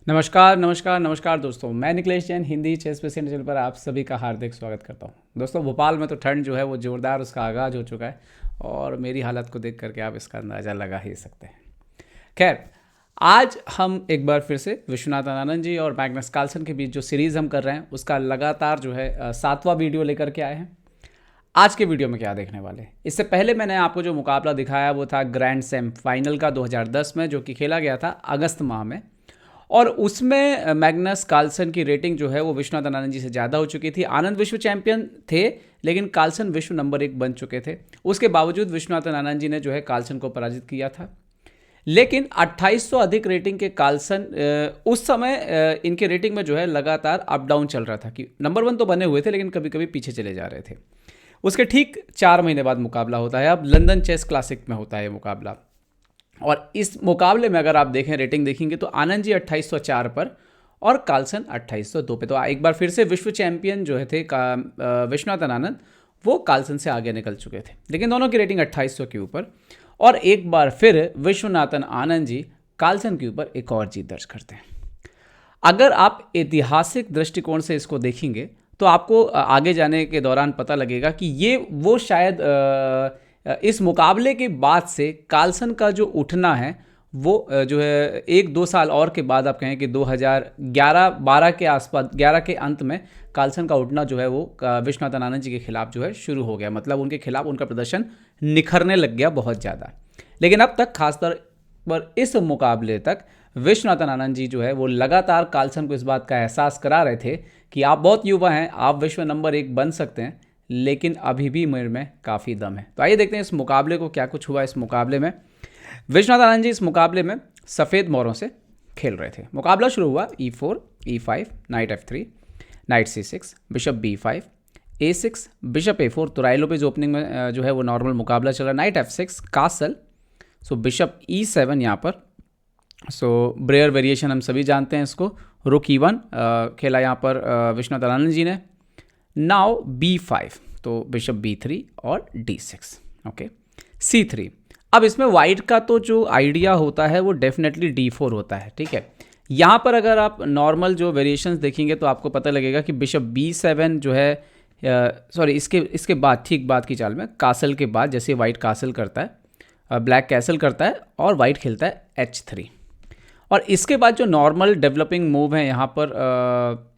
नमस्कार नमस्कार नमस्कार दोस्तों, मैं Nikhilesh Jain Hindi chess patient channel पर आप सभी का हार्दिक स्वागत करता हूं। दोस्तों, भोपाल में तो ठंड जो है वो ज़ोरदार उसका आगाज़ हो चुका है और मेरी हालत को देख करके आप इसका अंदाज़ा लगा ही सकते हैं। खैर, आज हम एक बार फिर से विश्वनाथन आनंद जी और मैग्नस कार्लसन के बीच जो सीरीज़ हम कर रहे हैं उसका लगातार जो है 7वां वीडियो लेकर के आए हैं। आज के वीडियो में क्या देखने वाले हैं, इससे पहले मैंने आपको जो मुकाबला दिखाया वो था ग्रैंड स्लैम फाइनल का 2010 में, जो कि खेला गया था अगस्त माह में। और उसमें मैग्नस कार्लसन की रेटिंग जो है वो विश्वनाथन आनंद जी से ज़्यादा हो चुकी थी। आनंद विश्व चैंपियन थे लेकिन कार्लसन विश्व नंबर 1 बन चुके थे। उसके बावजूद विश्वनाथन आनंद जी ने जो है कार्लसन को पराजित किया था। लेकिन 2800 अधिक रेटिंग के कार्लसन उस समय इनके रेटिंग में जो है लगातार अप डाउन चल रहा था कि नंबर 1 तो बने हुए थे लेकिन कभी कभी पीछे चले जा रहे थे। उसके ठीक 4 महीने बाद मुकाबला होता है। अब लंदन चेस क्लासिक में होता है मुकाबला, और इस मुकाबले में अगर आप देखें रेटिंग देखेंगे तो आनंद जी 2804 पर और कार्लसन 2802 पे। तो एक बार फिर से विश्व चैंपियन जो थे विश्वनाथन आनंद वो कार्लसन से आगे निकल चुके थे, लेकिन दोनों की रेटिंग 2800 के ऊपर। और एक बार फिर विश्वनाथन आनंद जी कार्लसन के ऊपर एक और जीत दर्ज करते हैं। अगर आप ऐतिहासिक दृष्टिकोण से इसको देखेंगे तो आपको आगे जाने के दौरान पता लगेगा कि ये वो शायद इस मुकाबले के बाद से कार्लसन का जो उठना है वो जो है 1-2 साल और के बाद आप कहें कि 2011-12 के आसपास, 11 के अंत में कार्लसन का उठना जो है वो विश्वनाथन आनंद जी के खिलाफ जो है शुरू हो गया। मतलब उनके खिलाफ उनका प्रदर्शन निखरने लग गया बहुत ज़्यादा। लेकिन अब तक खासतौर पर इस मुकाबले तक विश्वनाथन आनंद जी जो है वो लगातार कार्लसन को इस बात का एहसास करा रहे थे कि आप बहुत युवा हैं, आप विश्व नंबर 1 बन सकते हैं, लेकिन अभी भी मेरे में काफ़ी दम है। तो आइए देखते हैं इस मुकाबले को क्या कुछ हुआ। इस मुकाबले में विश्वनाथन आनंद जी इस मुकाबले में सफ़ेद मोहरों से खेल रहे थे। मुकाबला शुरू हुआ E4, E5, night F3, night C6, bishop B5, A6, bishop A4। तो राइलोपेज ओपनिंग में जो है वो नॉर्मल मुकाबला चल रहा है। नाइट F6, कासल, सो बिशप E7 यहाँ पर। सो ब्रेयर वेरिएशन हम सभी जानते हैं इसको। रुक E1 खेला यहाँ पर विश्वनाथन आनंद जी ने। नाउ B5, तो बिशप B3 और D6, ओके। C3, अब इसमें वाइट का तो जो आइडिया होता है वो डेफिनेटली D4 होता है, ठीक है। यहाँ पर अगर आप नॉर्मल जो वेरिएशंस देखेंगे तो आपको पता लगेगा कि बिशप B7 जो है सॉरी इसके बाद ठीक बाद की चाल में कासल के बाद जैसे वाइट कासल करता है, ब्लैक कैसल करता है और वाइट खेलता है H3। और इसके बाद जो नॉर्मल डेवलपिंग मूव है यहाँ पर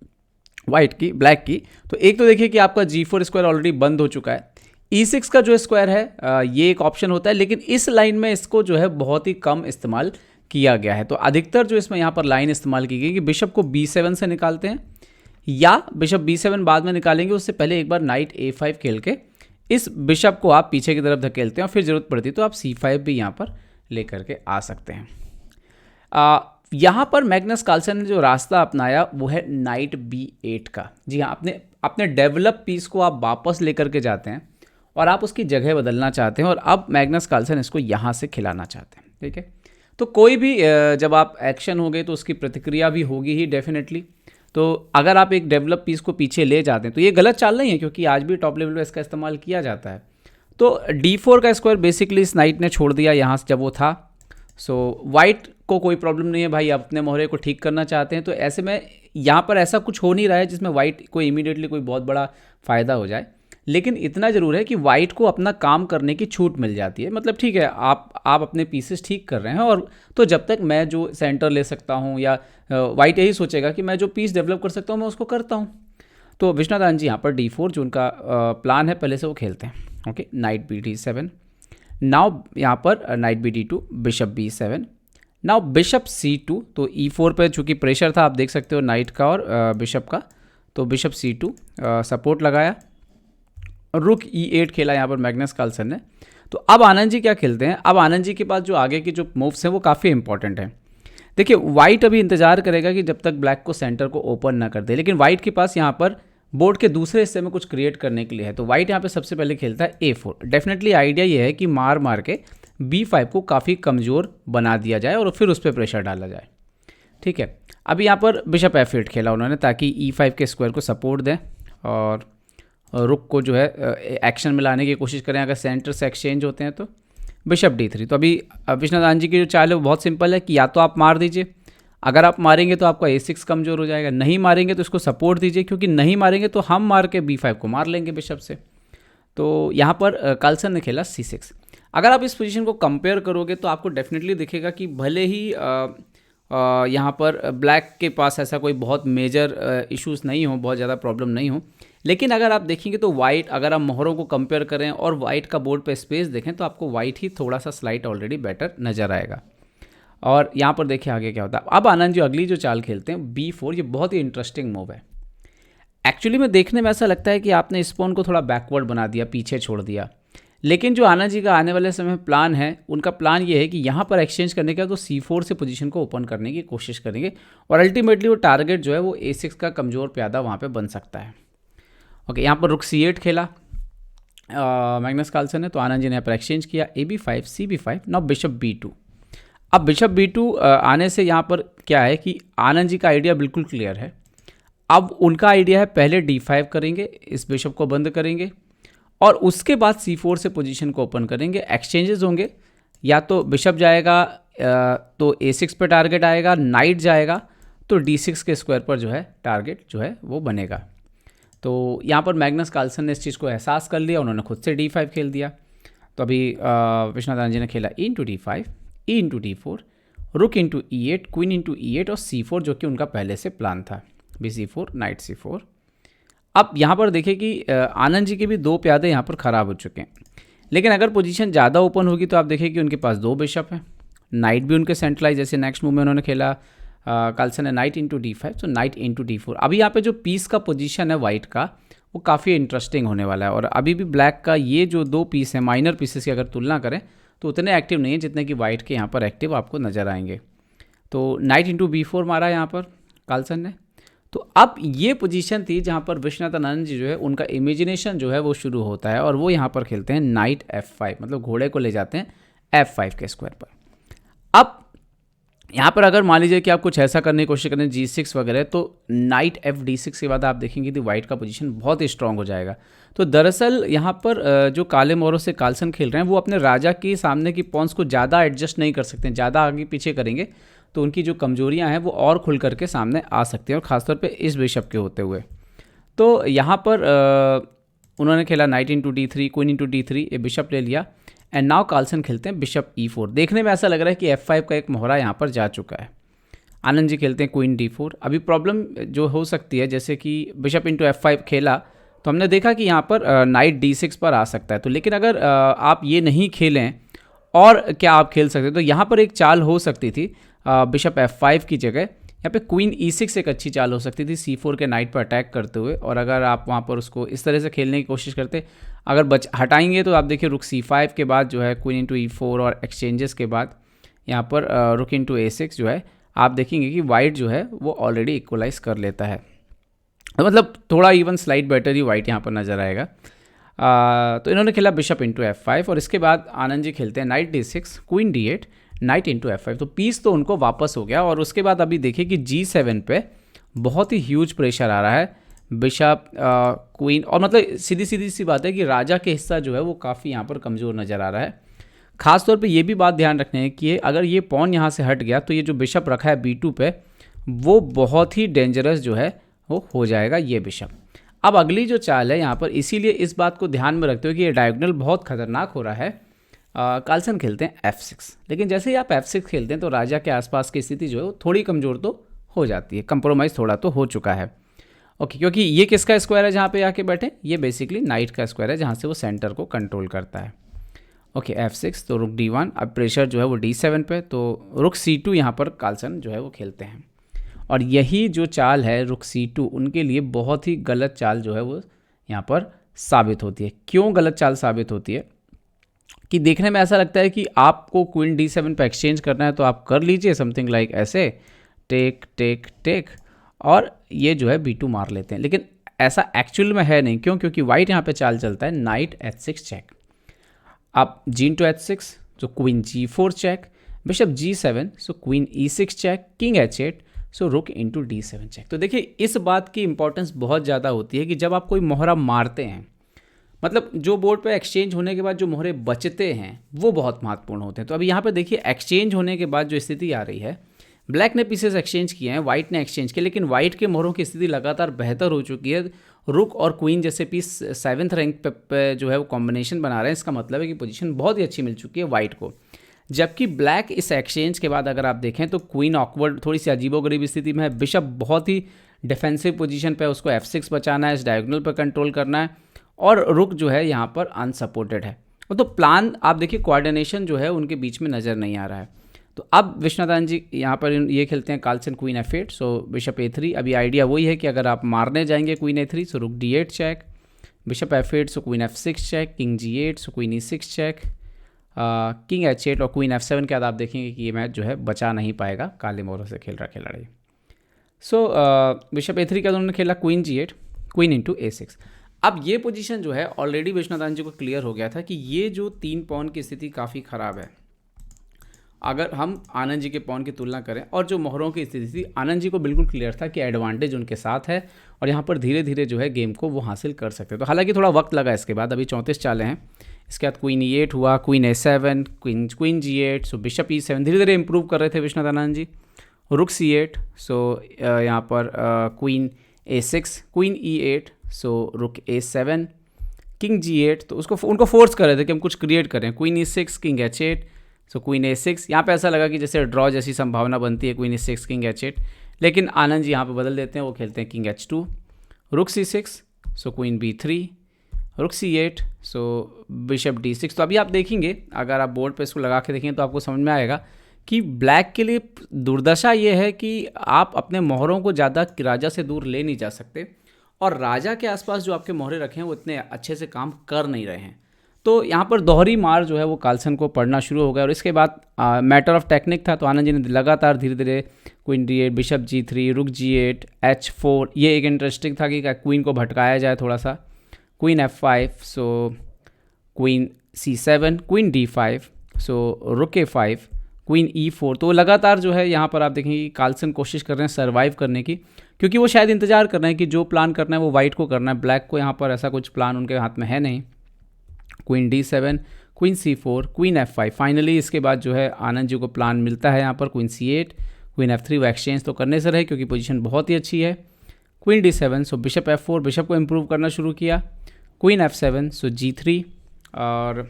वाइट की, ब्लैक की, तो एक तो देखिए कि आपका G4 स्क्वायर ऑलरेडी बंद हो चुका है। E6 का जो स्क्वायर है ये एक ऑप्शन होता है, लेकिन इस लाइन में इसको जो है बहुत ही कम इस्तेमाल किया गया है। तो अधिकतर जो इसमें यहाँ पर लाइन इस्तेमाल की गई कि बिशप को B7 से निकालते हैं या बिशप B7 बाद में निकालेंगे, उससे पहले एक बार नाइट A5 खेल के इस बिशप को आप पीछे की तरफ धकेलते हैं और फिर ज़रूरत पड़ती तो आप C5 भी यहाँ पर ले करके आ सकते हैं। यहाँ पर मैग्नस कार्लसन ने जो रास्ता अपनाया वो है नाइट B8 का। जी हाँ, अपने डेवलप पीस को आप वापस लेकर के जाते हैं और आप उसकी जगह बदलना चाहते हैं, और अब मैग्नस कार्लसन इसको यहाँ से खिलाना चाहते हैं, ठीक है। तो कोई भी जब आप एक्शन हो गए तो उसकी प्रतिक्रिया भी होगी ही डेफिनेटली। तो अगर आप एक डेवलप पीस को पीछे ले जाते हैं तो ये गलत चाल नहीं है, क्योंकि आज भी टॉप लेवल पर इसका इस्तेमाल किया जाता है। तो D4 का स्क्वायर बेसिकली इस नाइट ने छोड़ दिया यहाँ से जब वो था। सो वाइट को कोई प्रॉब्लम नहीं है भाई, अपने मोहरे को ठीक करना चाहते हैं, तो ऐसे में यहाँ पर ऐसा कुछ हो नहीं रहा है जिसमें वाइट को इमीडिएटली कोई बहुत बड़ा फ़ायदा हो जाए। लेकिन इतना ज़रूर है कि वाइट को अपना काम करने की छूट मिल जाती है। मतलब ठीक है, आप अपने पीसेस ठीक कर रहे हैं, और तो जब तक मैं जो सेंटर ले सकता हूँ या वाइट यही सोचेगा कि मैं जो पीस डेवलप कर सकता हूँ मैं उसको करता हूँ। तो विश्वनाथन आनंद जी यहाँ पर D4 जो उनका प्लान है पहले से वो खेलते हैं, ओके। नाइट BD7, नाउ यहाँ पर night BD2, bishop B7, now bishop C2। तो E4 पे चूँकि प्रेशर था, आप देख सकते हो नाइट का और बिशप का, तो बिशप C2 सपोर्ट लगाया। रुक E8 खेला यहाँ पर मैग्नस कार्लसन ने। तो अब आनंद जी क्या खेलते हैं, अब आनंद जी के पास जो आगे की जो मूव्स हैं वो काफ़ी इंपॉर्टेंट हैं। देखिए, वाइट अभी इंतजार करेगा कि जब तक ब्लैक को सेंटर को ओपन ना कर दे, लेकिन वाइट के पास यहाँ पर बोर्ड के दूसरे हिस्से में कुछ क्रिएट करने के लिए है। तो वाइट यहाँ पे सबसे पहले खेलता है A4। डेफिनेटली आइडिया ये है कि मार मार के B5 को काफ़ी कमज़ोर बना दिया जाए और फिर उस पर प्रेशर डाला जाए, ठीक है। अभी यहाँ पर बिशप F8 खेला उन्होंने ताकि E5 के स्क्वायर को सपोर्ट दें और रुक को जो है एक्शन में लाने की कोशिश करें अगर सेंटर से एक्सचेंज होते हैं तो। बिशप D3, तो अभी विश्वनाथन जी की जो चाल है वो बहुत सिंपल है कि या तो आप मार दीजिए, अगर आप मारेंगे तो आपका A6 कमज़ोर हो जाएगा, नहीं मारेंगे तो इसको सपोर्ट दीजिए, क्योंकि नहीं मारेंगे तो हम मार के B5 को मार लेंगे बिशप से। तो यहाँ पर कार्लसन ने खेला C6। अगर आप इस पोजीशन को कंपेयर करोगे तो आपको डेफिनेटली दिखेगा कि भले ही यहाँ पर ब्लैक के पास ऐसा कोई बहुत मेजर इश्यूज नहीं हो, बहुत ज़्यादा प्रॉब्लम नहीं हो, लेकिन अगर आप देखेंगे तो वाइट, अगर आप मोहरों को कंपेयर करें और वाइट का बोर्ड पे स्पेस देखें तो आपको वाइट ही थोड़ा सा स्लाइट ऑलरेडी बेटर नज़र आएगा। और यहाँ पर देखिए आगे क्या होता है। अब आनंद जी अगली जो चाल खेलते हैं B4, ये बहुत ही इंटरेस्टिंग मूव है। एक्चुअली में देखने में ऐसा लगता है कि आपने इस पॉन को थोड़ा बैकवर्ड बना दिया, पीछे छोड़ दिया, लेकिन जो आनंद जी का आने वाले समय में प्लान है, उनका प्लान ये है कि यहाँ पर एक्सचेंज करने का तो C4 से पोजीशन को ओपन करने की कोशिश करेंगे और अल्टीमेटली वो टारगेट जो है वो A6 का कमज़ोर प्यादा वहाँ पे बन सकता है। ओके, यहाँ पर रुक C8 खेला मैग्नस कार्लसन ने, तो आनंद जी ने यहाँ पर एक्सचेंज किया AB5 CB5, now bishop B2। अब बिशप B2 आने से यहाँ पर क्या है कि आनंद जी का आइडिया बिल्कुल क्लियर है। अब उनका आइडिया है पहले D5 करेंगे, इस बिशप को बंद करेंगे और उसके बाद C4 से पोजीशन को ओपन करेंगे। एक्सचेंजेस होंगे, या तो बिशप जाएगा तो A6 पे टारगेट आएगा, नाइट जाएगा तो D6 के स्क्वायर पर जो है टारगेट जो है वो बनेगा। तो यहाँ पर मैग्नस कार्लसन ने इस चीज़ को एहसास कर लिया, उन्होंने खुद से D5 खेल दिया। तो अभी विश्वनाथ आनंद जी ने खेला E into D5, E into D4, रुक into E8, queen into E8 और C4, जो कि उनका पहले से प्लान था, BC4 नाइट C4। अब यहाँ पर देखिए कि आनंद जी के भी दो प्यादे यहाँ पर ख़राब हो चुके हैं, लेकिन अगर पोजीशन ज़्यादा ओपन होगी तो आप देखिए कि उनके पास दो बिशप हैं, नाइट भी उनके सेंट्रलाइज। जैसे नेक्स्ट मूव में उन्होंने खेला कार्लसन ने नाइट इंटू D5, तो नाइट इंटू D4। अभी यहाँ पे जो पीस का पोजीशन है वाइट का, वो काफ़ी इंटरेस्टिंग होने वाला है। और अभी भी ब्लैक का ये जो दो पीस है, माइनर पीसेस की अगर तुलना करें तो उतने एक्टिव नहीं है जितने कि वाइट के यहाँ पर एक्टिव आपको नज़र आएंगे। तो नाइट इंटू B4 मारा यहाँ पर कार्लसन ने। तो अब ये पोजीशन थी जहाँ पर विश्वनाथ आनंद जी जो है उनका इमेजिनेशन जो है वो शुरू होता है और वो यहाँ पर खेलते हैं नाइट F5, मतलब घोड़े को ले जाते हैं F5 के स्क्वायर पर। अब यहाँ पर अगर मान लीजिए कि आप कुछ ऐसा करने की कोशिश करें G6 वगैरह, तो नाइट FD6 के बाद आप देखेंगे कि वाइट का पोजीशन बहुत ही स्ट्रांग हो जाएगा। तो दरअसल यहाँ पर जो काले मोहरों से कार्लसन खेल रहे हैं वो अपने राजा के सामने की पॉन्स को ज़्यादा एडजस्ट नहीं कर सकते हैं, ज़्यादा आगे पीछे करेंगे तो उनकी जो कमजोरियां हैं वो और खुल करके सामने आ सकती हैं, और ख़ासतौर पे इस बिशप के होते हुए। तो यहाँ पर उन्होंने खेला night into D3, queen into D3, ये बिशप ले लिया एंड नाउ कार्लसन खेलते हैं बिशप E4। देखने में ऐसा लग रहा है कि F5 का एक मोहरा यहाँ पर जा चुका है। आनंद जी खेलते हैं क्वीन D4। अभी प्रॉब्लम जो हो सकती है, जैसे कि बिशप इंटू F5 खेला तो हमने देखा कि यहाँ पर नाइट D6 पर आ सकता है। तो लेकिन अगर आप ये नहीं खेलें और क्या आप खेल सकते, तो यहाँ पर एक चाल हो सकती थी बिशप F5 की जगह यहाँ पे क्वीन E6 एक अच्छी चाल हो सकती थी C4 के नाइट पर अटैक करते हुए। और अगर आप वहाँ पर उसको इस तरह से खेलने की कोशिश करते, अगर हटाएंगे तो आप देखिए रुक C5 के बाद जो है क्वीन इंटू E4 और एक्सचेंजेस के बाद यहाँ पर रुक इंटू A6 जो है, आप देखेंगे कि वाइट जो है वो ऑलरेडी इक्वलाइज कर लेता है। तो मतलब थोड़ा इवन स्लाइड बेटर ही वाइट यहाँ पर नज़र आएगा। तो इन्होंने खेला बिशप इंटू F5 और इसके बाद आनंद जी खेलते हैं night D6, queen D8, night into F5। तो पीस तो उनको वापस हो गया। और उसके बाद अभी देखिए कि G7 पे बहुत ही ह्यूज प्रेशर आ रहा है, बिशप क्वीन, और मतलब सीधी सीधी सी बात है कि राजा के हिस्सा जो है वो काफ़ी यहाँ पर कमज़ोर नज़र आ रहा है। खास तौर पे ये भी बात ध्यान रखने है कि अगर ये पॉन यहाँ से हट गया तो ये जो बिशप रखा है B2 पे, वो बहुत ही डेंजरस जो है वो हो जाएगा ये बिशप। अब अगली जो चाल है यहाँ पर, इसीलिए इस बात को ध्यान में रखते हुए कि ये डायगोनल बहुत खतरनाक हो रहा है, कार्लसन खेलते हैं F6। लेकिन जैसे ही आप F6 खेलते हैं तो राजा के आसपास की स्थिति जो है वो थोड़ी कमज़ोर तो हो जाती है, कंप्रोमाइज़ थोड़ा तो हो चुका है। ओके, क्योंकि ये किसका स्क्वायर है जहाँ पे आके बैठे, ये बेसिकली नाइट का स्क्वायर है जहाँ से वो सेंटर को कंट्रोल करता है। ओके, F6, तो रुक D1, अब प्रेशर जो है वो D7 पे, तो रुक C2 यहाँ पर कार्लसन जो है वो खेलते हैं। और यही जो चाल है रुक C2 उनके लिए बहुत ही गलत चाल जो है वो यहाँ पर साबित होती है। क्यों गलत चाल साबित होती है कि देखने में ऐसा लगता है कि आपको क्वीन D7 पे एक्सचेंज करना है तो आप कर लीजिए, समथिंग लाइक ऐसे टेक टेक टेक, और ये जो है B2 मार लेते हैं। लेकिन ऐसा एक्चुअल में है नहीं। क्यों? क्योंकि वाइट यहाँ पे चाल चलता है नाइट H6 चेक, अब G into H6, so queen G4 check, bishop G7, so queen E6 check, king H8, so rook into D7 check. तो देखिए इस बात की इंपॉर्टेंस बहुत ज़्यादा होती है कि जब आप कोई मोहरा मारते हैं, मतलब जो बोर्ड पे एक्सचेंज होने के बाद जो मोहरे बचते हैं वो बहुत महत्वपूर्ण होते हैं। तो अभी यहाँ पे देखिए एक्सचेंज होने के बाद जो स्थिति आ रही है, ब्लैक ने पीसेस एक्सचेंज किए हैं, वाइट ने एक्सचेंज किए, लेकिन वाइट के मोहरों की स्थिति लगातार बेहतर हो चुकी है। रुक और क्वीन जैसे पीस 7th रैंक पे जो है वो कॉम्बिनेशन बना रहे हैं। इसका मतलब है कि पोजीशन बहुत ही अच्छी मिल चुकी है वाइट को। जबकि ब्लैक इस एक्सचेंज के बाद अगर आप देखें तो क्वीन ऑकवर्ड थोड़ी सी अजीबोगरीब स्थिति में है। बिशप बहुत ही डिफेंसिव पोजीशन पे, उसको f6 बचाना है, इस डायगोनल पर कंट्रोल करना है, और रुक जो है यहाँ पर अनसपोर्टेड है। तो प्लान आप देखिए, कोऑर्डिनेशन जो है उनके बीच में नज़र नहीं आ रहा है। तो अब विश्वनाथन जी यहाँ पर ये खेलते हैं कार्लसन क्वीन f8, सो बिशप a3। अभी आइडिया वही है कि अगर आप मारने जाएंगे queen a3 so rook d8 check, bishop f8 so queen f6 check, king g8 so queen e6 check, king h8 और क्वीन f7 के बाद आप देखेंगे कि ये मैच जो है बचा नहीं पाएगा काले मोहरों से खेल रहा खिलाड़ी। सो बिशप a3 का उन्होंने खेला queen g8, queen into a6। अब ये पोजीशन जो है ऑलरेडी विश्वनाथन जी को क्लियर हो गया था कि ये जो 3 पॉन की स्थिति काफ़ी ख़राब है। अगर हम आनंद जी के पॉन की तुलना करें और जो मोहरों की स्थिति थी, आनंद जी को बिल्कुल क्लियर था कि एडवांटेज उनके साथ है और यहाँ पर धीरे धीरे जो है गेम को वो हासिल कर सकते हैं। तो हालांकि थोड़ा वक्त लगा इसके बाद, अभी 34 चालें हैं। इसके बाद क्वीन e8 हुआ, क्वीन a7, क्वीन g8, सो बिशप e7, धीरे धीरे इंप्रूव कर रहे थे विश्वनाथ आनंद जी। रुक c8, सो यहाँ पर क्वीन a6, क्वीन e8, सो रुक a7, किंग g8, तो उनको फोर्स कर रहे थे कि हम कुछ क्रिएट करें। क्वीन e6, किंग h8, सो क्वीन a6। यहाँ पे ऐसा लगा कि जैसे ड्रॉ जैसी संभावना बनती है, क्वीन e6, किंग h8, लेकिन आनंद जी यहाँ पे बदल देते हैं, वो खेलते हैं किंग h2, रुक c6, सो क्वीन b3, रुक c8, सो बिशप d6। तो अभी आप देखेंगे, अगर आप बोर्ड पे इसको लगा के देखेंगे तो आपको समझ में आएगा कि ब्लैक के लिए दुर्दशा ये है कि आप अपने मोहरों को ज़्यादा राजा से दूर ले नहीं जा सकते, और राजा के आसपास जो आपके मोहरे रखे हैं वो इतने अच्छे से काम कर नहीं रहे हैं। तो यहाँ पर दोहरी मार जो है वो कार्लसन को पड़ना शुरू हो गया, और इसके बाद मैटर ऑफ टेक्निक था। तो आनंद जी ने लगातार धीरे धीरे क्वीन d8, बिशप g3, रुक g8, h4, ये एक इंटरेस्टिंग था कि क्वीन को भटकाया जाए थोड़ा सा, क्वीन f5, सो क्वीन c7, क्वीन d5, सो रुक a5, क्वीन e4। तो लगातार जो है यहाँ पर आप देखेंगे कि कार्लसन कोशिश कर रहे हैं सर्वाइव करने की, क्योंकि वो शायद इंतजार कर रहे हैं कि जो प्लान करना है वो वाइट को करना है, ब्लैक को यहाँ पर ऐसा कुछ प्लान उनके हाथ में है नहीं। Queen d7, queen c4, queen f5। Finally इसके बाद जो है आनंद जी को प्लान मिलता है यहाँ पर, क्वीन c8, क्वीन f3। वो एक्सचेंज तो करने से रहे क्योंकि पोजीशन बहुत ही अच्छी है। क्वीन d7, सो बिशप f4, बिशप को इम्प्रूव करना शुरू किया, क्वीन f7, सो g3, और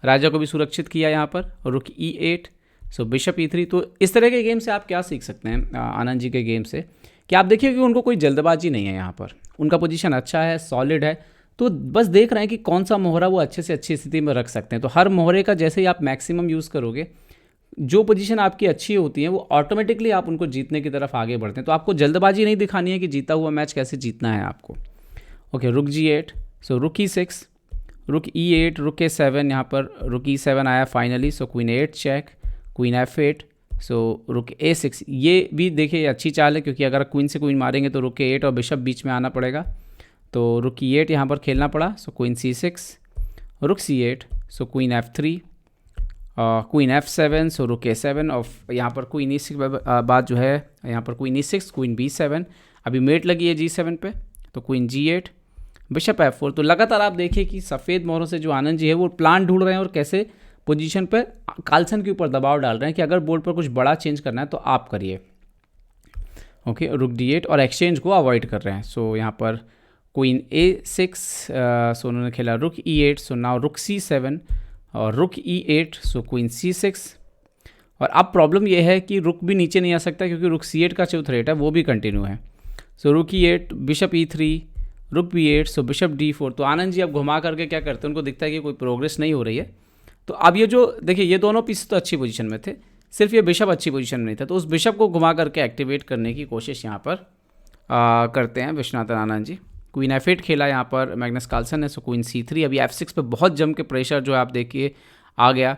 राजा को भी सुरक्षित किया यहाँ पर, रुक e8, सो बिशप e3। तो इस तरह के गेम से आप क्या सीख सकते हैं आनंद जी के गेम से, कि आप देखिए कि उनको कोई जल्दबाजी नहीं है, यहाँ पर उनका पोजीशन अच्छा है, सॉलिड है, तो बस देख रहे हैं कि कौन सा मोहरा वो अच्छे से अच्छी स्थिति में रख सकते हैं। तो हर मोहरे का जैसे ही आप मैक्सिमम यूज़ करोगे, जो पोजीशन आपकी अच्छी होती है वो ऑटोमेटिकली आप उनको जीतने की तरफ आगे बढ़ते हैं। तो आपको जल्दबाजी नहीं दिखानी है कि जीता हुआ मैच कैसे जीतना है आपको। ओके, रुक g8, सो रुक e6, रुक e8, रुक a7, यहाँ पर रुक e7 आया finally, so queen a8 check, queen f8, so rook a6। ये भी देखिए अच्छी चाल है, क्योंकि अगर क्वीन से क्वीन मारेंगे तो रुक a8 और बिशप बीच में आना पड़ेगा, तो रुक e8 यहाँ पर खेलना पड़ा, सो क्वीन c6, रुक c8, सो क्वीन f3, क्वीन f7, सो रुक a7, और यहाँ पर क्वीन e6 बाद जो है यहाँ पर क्वीन e6, क्वीन b7, अभी मेट लगी है g7 पे, तो क्वीन g8, बिशप f4। तो लगातार आप देखिए कि सफ़ेद मोहरों से जो आनंद जी है वो प्लान ढूंढ रहे हैं और कैसे पोजीशन पर कार्लसन के ऊपर दबाव डाल रहे हैं कि अगर बोर्ड पर कुछ बड़ा चेंज करना है तो आप करिए। ओके, रुक d8 और एक्सचेंज को अवॉइड कर रहे हैं। सो यहाँ पर क्वीन a6, सो उन्होंने खेला रुक e8, सो नाउ रुक c7 और रुक e8, सो क्वीन c6। और अब प्रॉब्लम यह है कि रुक भी नीचे नहीं आ सकता क्योंकि रुक c8 का जो थ्रेट है वो भी कंटिन्यू है। सो रुक e8, बिशप e3, रुक b8, सो बिशप d4। तो आनंद जी अब घुमा करके क्या करते हैं, उनको दिखता है कि कोई प्रोग्रेस नहीं हो रही है, तो अब ये जो देखिए ये दोनों पीस तो अच्छी पोजीशन में थे, सिर्फ ये बिशप अच्छी पोजीशन में नहीं था, तो उस बिशप को घुमा करके एक्टिवेट करने की कोशिश यहाँ पर करते हैं विश्वनाथन आनंद जी। क्वीन f8 खेला यहाँ पर मैग्नस कार्लसन ने, सो क्वीन c3। अभी f6 पे बहुत जम के प्रेशर जो है आप देखिए आ गया,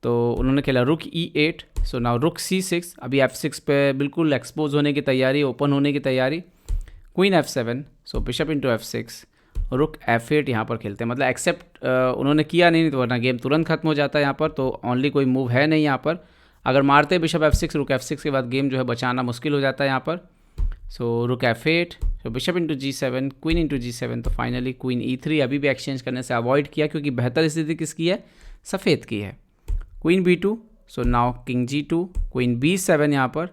तो उन्होंने खेला रुक e8, सो नाउ रुक c6। अभी f6 पे बिल्कुल एक्सपोज होने की तैयारी, ओपन होने की तैयारी, क्वीन f7, सो बिशप इंटू f6, रुक f8 यहाँ पर खेलते हैं, मतलब एक्सेप्ट उन्होंने किया नहीं, तो वरना गेम तुरंत खत्म हो जाता है यहाँ पर। तो ओनली कोई मूव है नहीं यहाँ पर, अगर मारते बिशप f6, रुक f6 के बाद गेम जो है बचाना मुश्किल हो जाता है यहाँ पर। सो रुक f8, सो bishop into g7, queen into g7। तो फाइनली क्वीन e3 अभी भी एक्सचेंज करने से अवॉइड किया क्योंकि बेहतर स्थिति किसकी है, सफ़ेद की है। Queen b2, so now king g2, queen b7 यहाँ पर,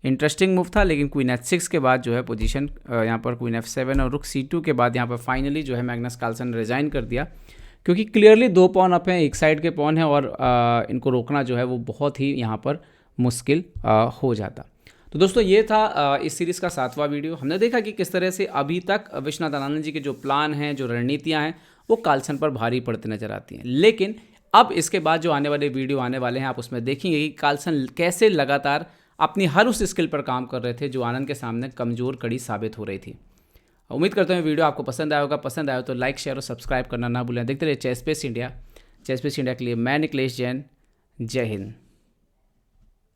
इंटरेस्टिंग मूव था, लेकिन क्वीन H6 के बाद जो है पोजीशन यहाँ पर क्वीन F7 और रुक C2 के बाद यहाँ पर फाइनली जो है मैग्नस कार्लसन ने रिजाइन कर दिया, क्योंकि क्लियरली 2 पॉन अप हैं, एक साइड के पॉन हैं और इनको रोकना जो है वो बहुत ही यहाँ पर मुश्किल हो जाता। तो दोस्तों ये था इस सीरीज़ का 7वां वीडियो। हमने देखा कि किस तरह से अभी तक विश्वनाथ आनंद जी के जो प्लान हैं, जो रणनीतियाँ हैं, वो कार्लसन पर भारी पड़ती नजर आती हैं। लेकिन अब इसके बाद जो आने वाले वीडियो आने वाले हैं, आप उसमें देखेंगे कि कार्लसन कैसे लगातार अपनी हर उस स्किल पर काम कर रहे थे जो आनंद के सामने कमज़ोर कड़ी साबित हो रही थी। उम्मीद करता हूँ वीडियो आपको पसंद आया होगा। पसंद आया तो लाइक, शेयर और सब्सक्राइब करना ना भूलें। देखते रहिए chess space India. Chess space India के लिए मैं निकलेश जैन। जय हिंद।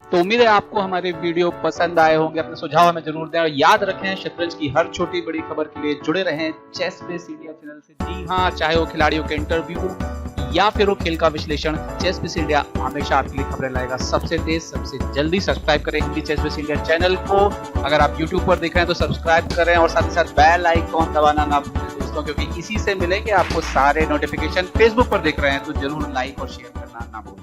तो उम्मीद है आपको हमारे वीडियो पसंद आए होंगे। अपने सुझाव हमें जरूर दें और याद रखें, शतरंज की हर छोटी बड़ी खबर के लिए जुड़े रहें चेस स्पेस इंडिया चैनल से। जी हाँ, चाहे वो खिलाड़ियों के इंटरव्यू या फिर वो खेल का विश्लेषण, चेस स्पेस इंडिया हमेशा आपके लिए खबरें लाएगा सबसे तेज, सबसे जल्दी। सब्सक्राइब करें Hindi chess space India channel को। अगर आप यूट्यूब पर देख रहे हैं तो सब्सक्राइब करें और साथ ही साथ बेल आइकॉन दबाना ना भूलें दोस्तों, क्योंकि इसी से मिलेंगे आपको सारे नोटिफिकेशन। फेसबुक पर देख रहे हैं तो जरूर लाइक और शेयर करना ना भूलें।